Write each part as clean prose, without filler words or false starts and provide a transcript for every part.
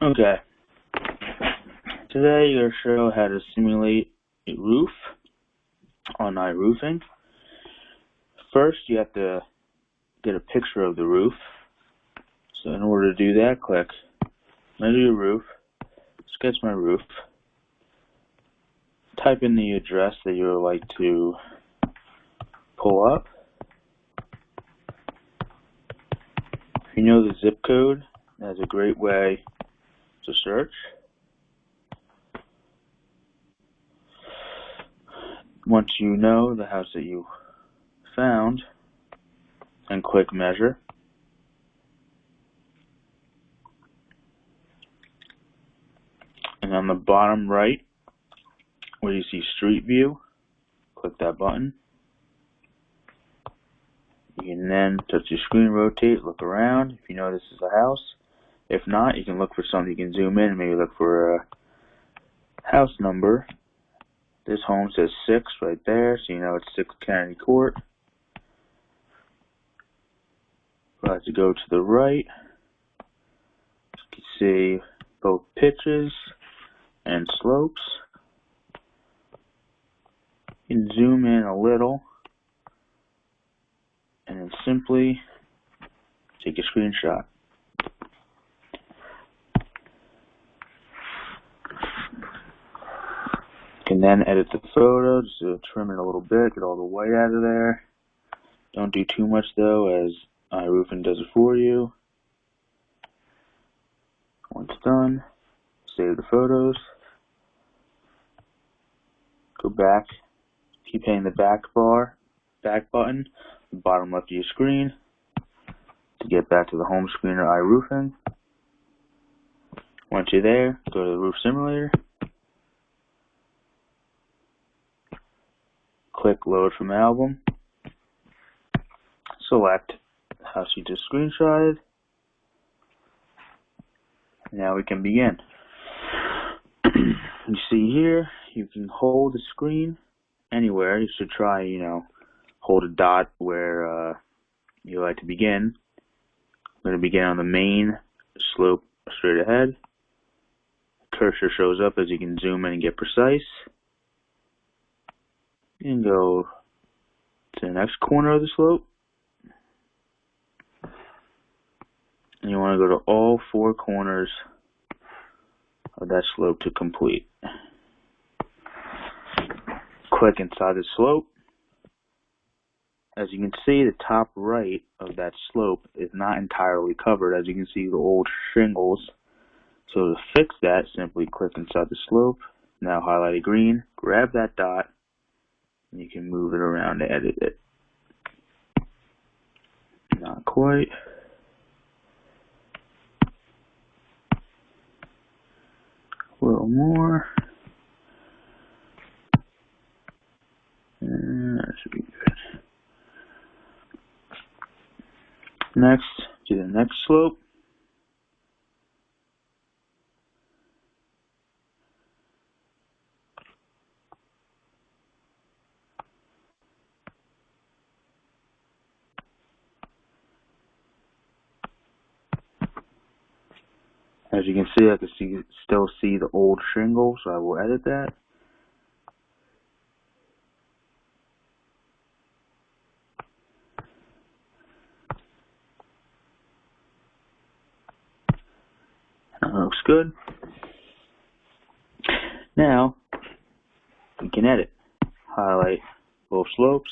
Okay, today you're going to show how to simulate a roof on iRoofing. First, you have to get a picture of the roof. So in order to do that, click Measure Your Roof, Sketch My Roof, type in the address that you would like to pull up. If you know the zip code, that's a great way to search. Once you know the house that you found, and click Measure. And on the bottom right, where you see Street View, click that button. You can then touch your screen, rotate, look around if you know this is a house. If not, you can look for something. You can zoom in and maybe look for a house number. This home says 6 right there, so you know it's 6 Kennedy Court. We'll have to go to the right. You can see both pitches and slopes. You can zoom in a little and then simply take a screenshot. You can then edit the photo, just trim it a little bit, get all the white out of there. Don't do too much though, as iRoofing does it for you. Once done, save the photos. Go back, keep hitting the back button, the bottom left of your screen, to get back to the home screen of iRoofing. Once you're there, go to the roof simulator. Click Load from Album. Select the house you just screenshotted. Now we can begin. You see here, you can hold the screen anywhere. You should try, hold a dot where you like to begin. I'm going to begin on the main slope straight ahead. Cursor shows up as you can zoom in and get precise. You can go to the next corner of the slope. And you want to go to all 4 corners of that slope to complete. Click inside the slope. As you can see, the top right of that slope is not entirely covered. As you can see, the old shingles. So to fix that, simply click inside the slope. Now highlighted green, grab that dot, and you can move it around to edit it. Not quite. A little more. And that should be good. Next, do the next slope. As you can see, I can still see the old shingle, so I will edit that. That looks good. Now, we can edit. Highlight both slopes.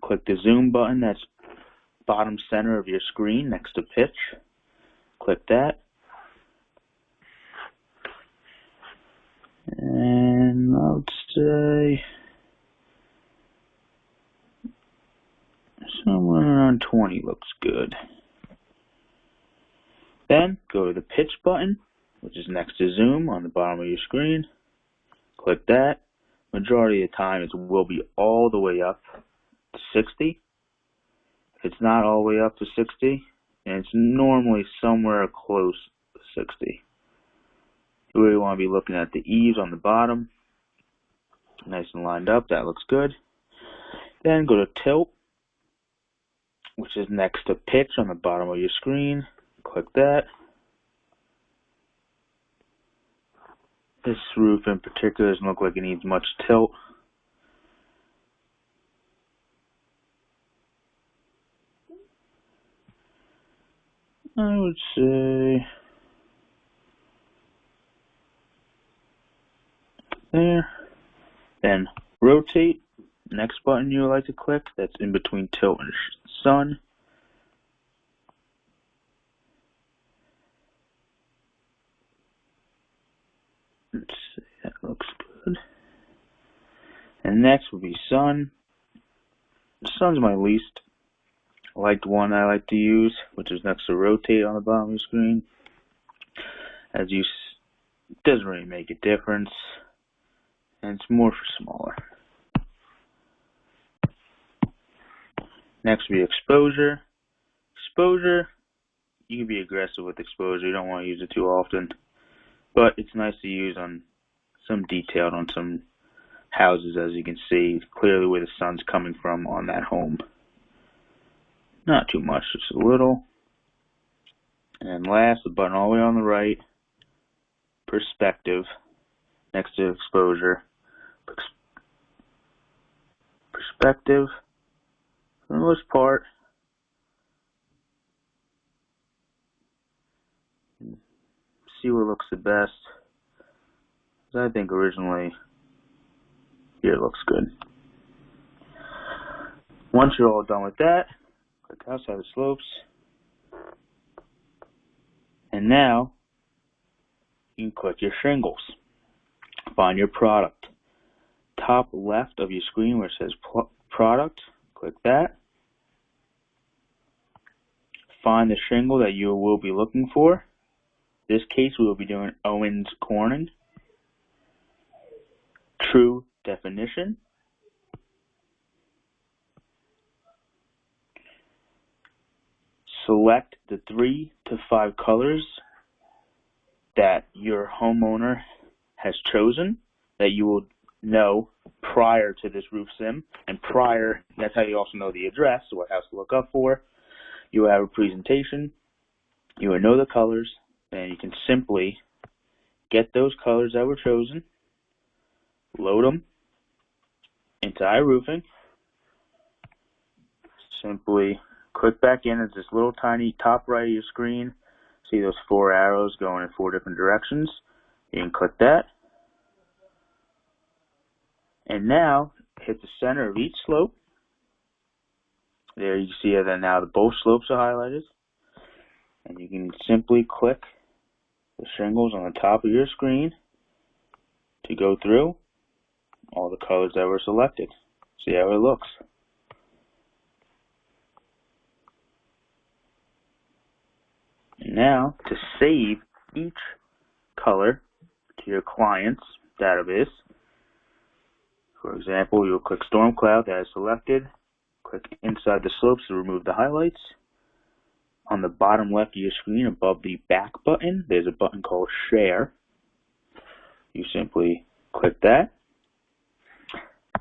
Click the zoom button that's bottom center of your screen next to pitch. Click that. And let's say somewhere around 20 looks good. Then go to the pitch button, which is next to zoom on the bottom of your screen. Click that. Majority of the time it will be all the way up to 60. If it's not all the way up to 60, and it's normally somewhere close to 60. You really want to be looking at the eaves on the bottom. Nice and lined up, that looks good. Then go to tilt, which is next to pitch on the bottom of your screen. Click that. This roof in particular doesn't look like it needs much tilt. I would say there. Then rotate. Next button you would like to click, that's in between tilt and sun. Let's see, that looks good. And next will be sun. Sun's my least liked one I like to use, which is next to rotate on the bottom of the screen. As you doesn't really make a difference, and it's more for smaller. Next will be exposure. Exposure, you can be aggressive with exposure. You don't want to use it too often, but it's nice to use on some detail on some houses, as you can see clearly where the sun's coming from on that home. Not too much, just a little. And last, the button all the way on the right, perspective, next to exposure. Perspective, for the most part, see what looks the best. I think originally here looks good. Once you're all done with that, click outside the slopes. And now you can click your shingles. Find your product. Top left of your screen where it says product, click that. Find the shingle that you will be looking for. In this case, we will be doing Owens Corning. True definition. Select the 3 to 5 colors that your homeowner has chosen that you will know prior to this roof sim, and prior, that's how you also know the address, what house to look up for. You will have a presentation, you will know the colors, and you can simply get those colors that were chosen, load them into iRoofing, simply click back in at this little tiny top right of your screen. See those 4 arrows going in 4 different directions. You can click that. And now hit the center of each slope. There you see that now both slopes are highlighted. And you can simply click the shingles on the top of your screen to go through all the colors that were selected. See how it looks. Now, to save each color to your client's database, for example, you'll click Storm Cloud that is selected, click inside the slopes to remove the highlights. On the bottom left of your screen, above the back button, there's a button called Share. You simply click that.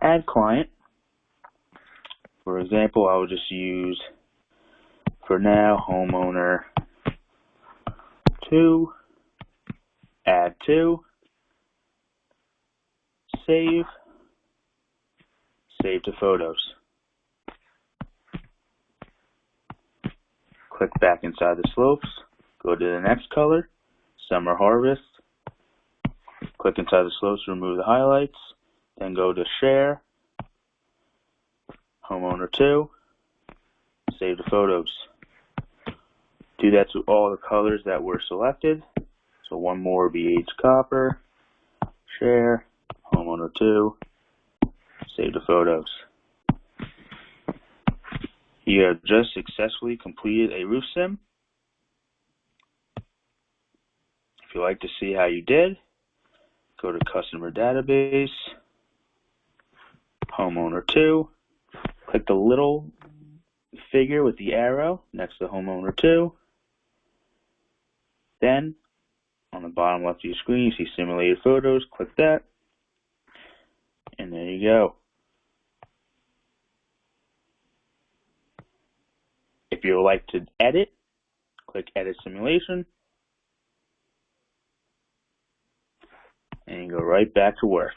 Add client. For example, I will just use, for now, homeowner 2, add to, save to photos. Click back inside the slopes, go to the next color, Summer Harvest, click inside the slopes to remove the highlights, then go to Share, Homeowner 2, save the photos. Do that to all the colors that were selected. So one more would be H Copper, Share, Homeowner 2, save the photos. You have just successfully completed a roof sim. If you'd like to see how you did, go to Customer Database, Homeowner 2, click the little figure with the arrow next to Homeowner 2. Then, on the bottom left of your screen, you see Simulated Photos. Click that. And there you go. If you would like to edit, Click Edit Simulation, and go right back to work.